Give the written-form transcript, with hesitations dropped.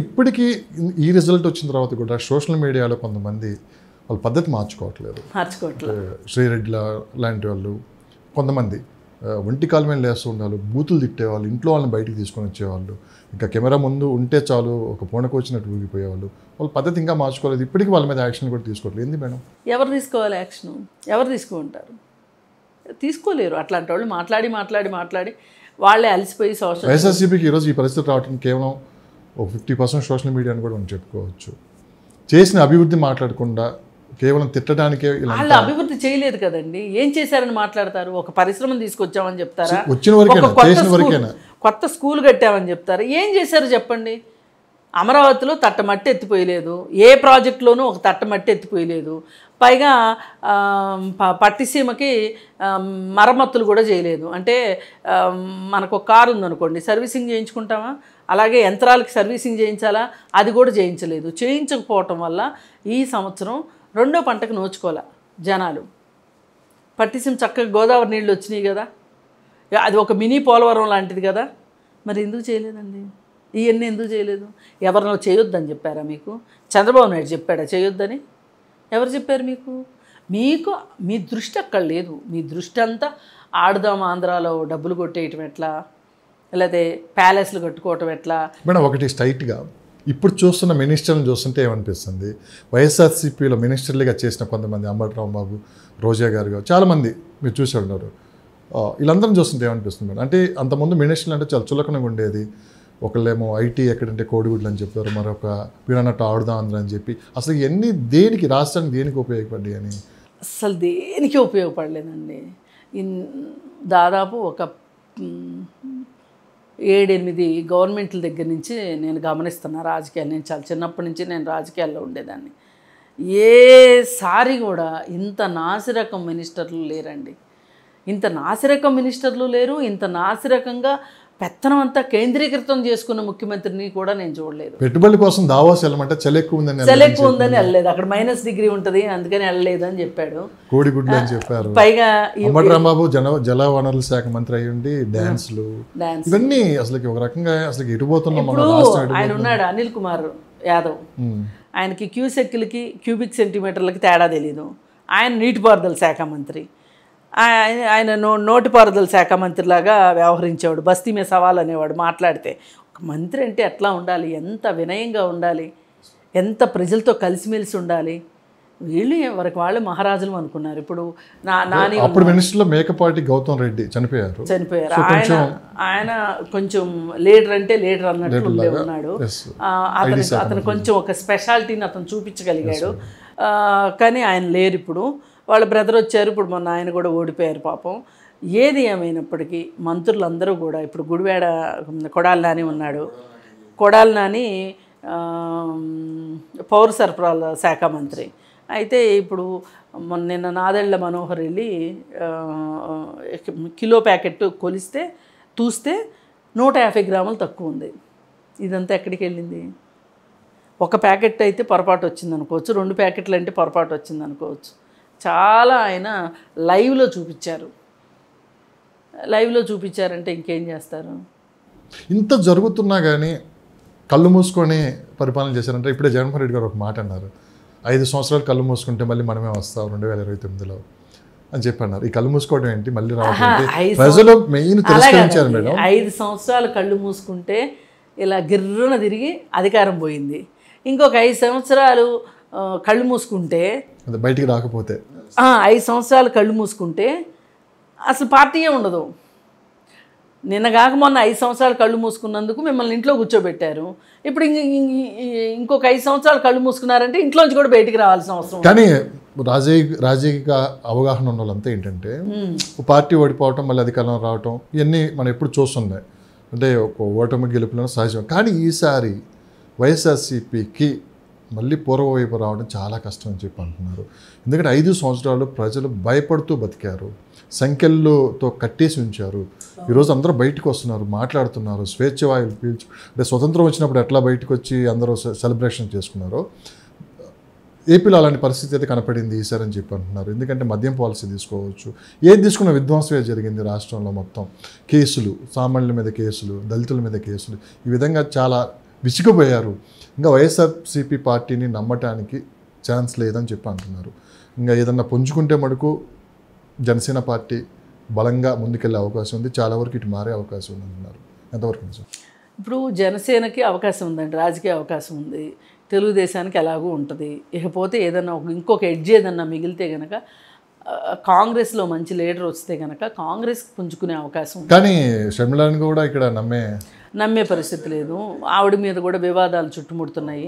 ఇప్పటికీ ఈ రిజల్ట్ వచ్చిన తర్వాత కూడా సోషల్ మీడియాలో కొంతమంది వాళ్ళ పద్ధతి మార్చుకోవట్లేదు. శ్రీరెడ్డి లాంటి వాళ్ళు కొంతమంది ఒంటి కాలు మీద లేస్తూ ఉండాలి, బూతులు తిట్టేవాళ్ళు, ఇంట్లో వాళ్ళని బయటికి తీసుకొని వచ్చేవాళ్ళు, ఇంకా కెమెరా ముందు ఉంటే చాలు ఒక పూనకు వచ్చినట్టు ఊగిపోయేవాళ్ళు. వాళ్ళ పద్ధతి ఇంకా మార్చుకోలేదు. ఇప్పటికీ వాళ్ళ మీద యాక్షన్ కూడా తీసుకోవట్లేదు. ఏంది మేడం? ఎవరు తీసుకోవాలి యాక్షన్? ఎవరు తీసుకుంటారు? తీసుకోలేరు. అట్లాంటి వాళ్ళు మాట్లాడి వాళ్ళే అలసిపోయి వైఎస్ఆర్సీపీకి ఈరోజు ఈ పరిస్థితి రావడానికి కేవలం ఒక 50% సోషల్ మీడియా అని కూడా మనం చెప్పుకోవచ్చు. చేసిన అభివృద్ధి మాట్లాడకుండా కేవలం తిట్టడానికే. వాళ్ళు అభివృద్ధి చేయలేదు కదండి. ఏం చేశారని మాట్లాడతారు? ఒక పరిశ్రమను తీసుకొచ్చామని చెప్తారా? వచ్చిన వరకేనా? కొత్త స్కూల్ కట్టామని చెప్తారా? ఏం చేశారు చెప్పండి? అమరావతిలో తట్టమట్టి ఎత్తిపోయలేదు. ఏ ప్రాజెక్టులోనూ ఒక తట్టమట్టి ఎత్తిపోయలేదు. పైగా పట్టిసీమకి మరమ్మతులు కూడా చేయలేదు. అంటే మనకు ఒక కారు ఉందనుకోండి, సర్వీసింగ్ చేయించుకుంటామా? అలాగే యంత్రాలకి సర్వీసింగ్ చేయించాలా? అది కూడా చేయించలేదు. చేయించకపోవటం వల్ల ఈ సంవత్సరం రెండో పంటకు నోచుకోలే జనాలు. పట్టిసీమ చక్కగా గోదావరి నీళ్ళు వచ్చినాయి కదా, అది ఒక మినీ పోలవరం లాంటిది కదా. మరి ఎందుకు చేయలేదండి? ఇవన్నీ ఎందుకు చేయలేదు? ఎవరినో చేయొద్దని చెప్పారా మీకు? చంద్రబాబు నాయుడు చెప్పాడా చేయొద్దని? ఎవరు చెప్పారు మీకు? మీ దృష్టి అక్కడ లేదు. మీ దృష్టి అంతా ఆడుదాం ఆంధ్రాలో డబ్బులు కొట్టేయటం ఎట్లా, లేకపోతే ప్యాలెస్లు కట్టుకోవటం ఎట్లా. మేడం ఒకటి స్ట్రైట్గా ఇప్పుడు చూస్తున్న మినిస్టర్ని చూస్తుంటే ఏమనిపిస్తుంది, వైఎస్ఆర్సీపీలో మినిస్టర్లుగా చేసిన కొంతమంది అంబటి రాంబాబు, రోజా గారు చాలామంది మీరు చూసి ఉన్నారు. వీళ్ళందరం చూస్తుంటే ఏమనిపిస్తుంది మేడం? అంటే అంతకుముందు మినిస్టర్లు అంటే చాలా చులకనగా ఉండేది. ఒకళ్ళేమో ఐటీ ఎక్కడంటే కోడిగుడ్లు అని చెప్తారు, మరొక వీడన్నట్టు ఆడుదాం అందరూ అని చెప్పి. అసలు ఇవన్నీ దేనికి, రాష్ట్రానికి దేనికి ఉపయోగపడ్డాయి అని? అసలు దేనికి ఉపయోగపడలేదండి. దాదాపు ఒక 7-8 గవర్నమెంట్ల దగ్గర నుంచి నేను గమనిస్తున్నా రాజకీయాలు. నేను చాలా చిన్నప్పటి నుంచి నేను రాజకీయాల్లో ఉండేదాన్ని. ఏసారి కూడా ఇంత నాసిరకం మినిస్టర్లు లేరండి. ఇంత నాసిరకం మినిస్టర్లు లేరు. ఇంత నాసిరకంగా పెత్తనం అంతా కేంద్రీకృతం చేసుకున్న ముఖ్యమంత్రిని కూడా నేను చూడలేదు. పెట్టుబడి కోసం దావోస్ వెళ్ళమంటే చలి ఎక్కువ ఉందని వెళ్ళలేదు. అక్కడ -డిగ్రీ ఉంటుంది అందుకని వెళ్ళలేదు అని చెప్పాడు. కోడిగుడ్లు అని చెప్పారు. పైగా అంబటి రాంబాబు జల వనరుల శాఖ మంత్రి అయ్యి ఉండి డాన్స్లు ఇవన్నీ అసలు ఒక రకంగా అసలు ఎటుపోతున్నాం. ఆయన ఉన్నాడు అనిల్ కుమార్ యాదవ్, ఆయనకి క్యూసెక్లకి క్యూబిక్ సెంటీమీటర్లకి తేడా తెలీదు. ఆయన నీటిపారుదల శాఖ మంత్రి. ఆయన నోటిపారుదల శాఖ మంత్రిలాగా వ్యవహరించేవాడు. బస్తీ మే సవాల్ అనేవాడు మాట్లాడితే. ఒక మంత్రి అంటే ఎట్లా ఉండాలి, ఎంత వినయంగా ఉండాలి, ఎంత ప్రజలతో కలిసిమెలిసి ఉండాలి. వీళ్ళు వరకు వాళ్ళు మహారాజులు అనుకున్నారు. ఇప్పుడు అప్పుడు మినిస్టర్లో మేకపాటి గౌతమ్ రెడ్డి చనిపోయారు. ఆయన కొంచెం లీడర్ అంటే లీడర్ అన్నట్లు ఉన్నాడు. అతను కొంచెం ఒక స్పెషాలిటీని అతను చూపించగలిగాడు. కానీ ఆయన లేరు ఇప్పుడు. వాళ్ళ బ్రదర్ వచ్చారు, ఇప్పుడు మొన్న ఆయన కూడా ఓడిపోయారు పాపం. ఏది ఏమైనప్పటికీ మంత్రులందరూ కూడా ఇప్పుడు గుడివాడ కొడాలి నాని ఉన్నాడు. కొడాలి నాని పౌర సరఫరాల శాఖ మంత్రి. అయితే ఇప్పుడు నిన్న నాదెళ్ల మనోహర్ వెళ్ళి కిలో ప్యాకెట్ కొలిస్తే చూస్తే 150 గ్రాములు తక్కువ ఉంది. ఇదంతా ఎక్కడికి వెళ్ళింది? ఒక ప్యాకెట్ అయితే పొరపాటు వచ్చింది అనుకోవచ్చు, 2 ప్యాకెట్లు అంటే పొరపాటు వచ్చింది అనుకోవచ్చు. చాలా ఆయన లైవ్లో చూపించారంటే ఇంకేం చేస్తారు? ఇంత జరుగుతున్నా కానీ కళ్ళు మూసుకొని పరిపాలన చేశారంటే ఇప్పుడే జగన్మోహన్ రెడ్డి గారు ఒక మాట అన్నారు, 5 సంవత్సరాలు కళ్ళు మూసుకుంటే మళ్ళీ మనమే వస్తాం 2029లో అని చెప్పి అన్నారు. ఈ కళ్ళు మూసుకోవడం ఏంటి, మళ్ళీ రావడం ప్రజలు మెయిన్ తిరస్కరించారు మేడం. 5 సంవత్సరాలు కళ్ళు మూసుకుంటే ఇలా గిర్రున తిరిగి అధికారం పోయింది. ఇంకొక 5 సంవత్సరాలు కళ్ళు మూసుకుంటే బయటికి రాకపోతే, 5 సంవత్సరాలు కళ్ళు మూసుకుంటే అసలు పార్టీయే ఉండదు. నిన్నగాక మొన్న 5 సంవత్సరాలు కళ్ళు మూసుకున్నందుకు మిమ్మల్ని ఇంట్లో కూర్చోబెట్టారు. ఇప్పుడు ఇంకొక 5 సంవత్సరాలు కళ్ళు మూసుకున్నారంటే ఇంట్లోంచి కూడా బయటికి రావాల్సిన అవసరం. కానీ రాజకీయ అవగాహన ఉన్న వాళ్ళంతా ఏంటంటే పార్టీ ఓడిపోవటం మళ్ళీ అధికారం రావటం ఇవన్నీ మనం ఎప్పుడు చూస్తున్నాయి. అంటే ఒక ఓటమి గెలుపులను సహజం. కానీ ఈసారి వైఎస్ఆర్సీపీకి మళ్ళీ పూర్వవైపు రావడం చాలా కష్టం అని చెప్పి అంటున్నారు. ఎందుకంటే 5 సంవత్సరాలు ప్రజలు భయపడుతూ బతికారు, సంఖ్యలతో కట్టేసి ఉంచారు. ఈరోజు అందరూ బయటకు వస్తున్నారు, మాట్లాడుతున్నారు, స్వేచ్ఛ వాయువులు పీల్చు. అంటే స్వతంత్రం వచ్చినప్పుడు ఎట్లా బయటకు వచ్చి అందరూ సెలబ్రేషన్ చేసుకున్నారో ఏపీలో అలాంటి పరిస్థితి అయితే కనపడింది ఈసారి అని చెప్పి అంటున్నారు. ఎందుకంటే మద్యం పాలసీ తీసుకోవచ్చు, ఏది తీసుకున్న విధ్వంసమే జరిగింది రాష్ట్రంలో మొత్తం. కేసులు, సామాన్యుల మీద కేసులు, దళితుల మీద కేసులు, ఈ విధంగా చాలా విసిగిపోయారు. ఇంకా వైఎస్ఆర్సీపీ పార్టీని నమ్మటానికి ఛాన్స్ లేదని చెప్పి అంటున్నారు. ఇంకా ఏదన్నా పుంజుకుంటే మటుకు జనసేన పార్టీ బలంగా ముందుకెళ్ళే అవకాశం ఉంది, చాలా వరకు ఇటు మారే అవకాశం ఉంది అంటున్నారు. ఎంతవరకు నిజం? ఇప్పుడు జనసేనకి అవకాశం ఉందండి, రాజకీయ అవకాశం ఉంది, తెలుగుదేశానికి ఎలాగూ ఉంటుంది. ఇకపోతే ఏదన్నా ఇంకొక ఎడ్జ్ ఏదన్నా మిగిలితే కనుక కాంగ్రెస్లో మంచి లీడర్ వస్తే కనుక కాంగ్రెస్కి పుంజుకునే అవకాశం ఉంది. కానీ షర్మిలాని కూడా ఇక్కడ నమ్మే పరిస్థితి లేదు. ఆవిడ మీద కూడా వివాదాలు చుట్టుముడుతున్నాయి.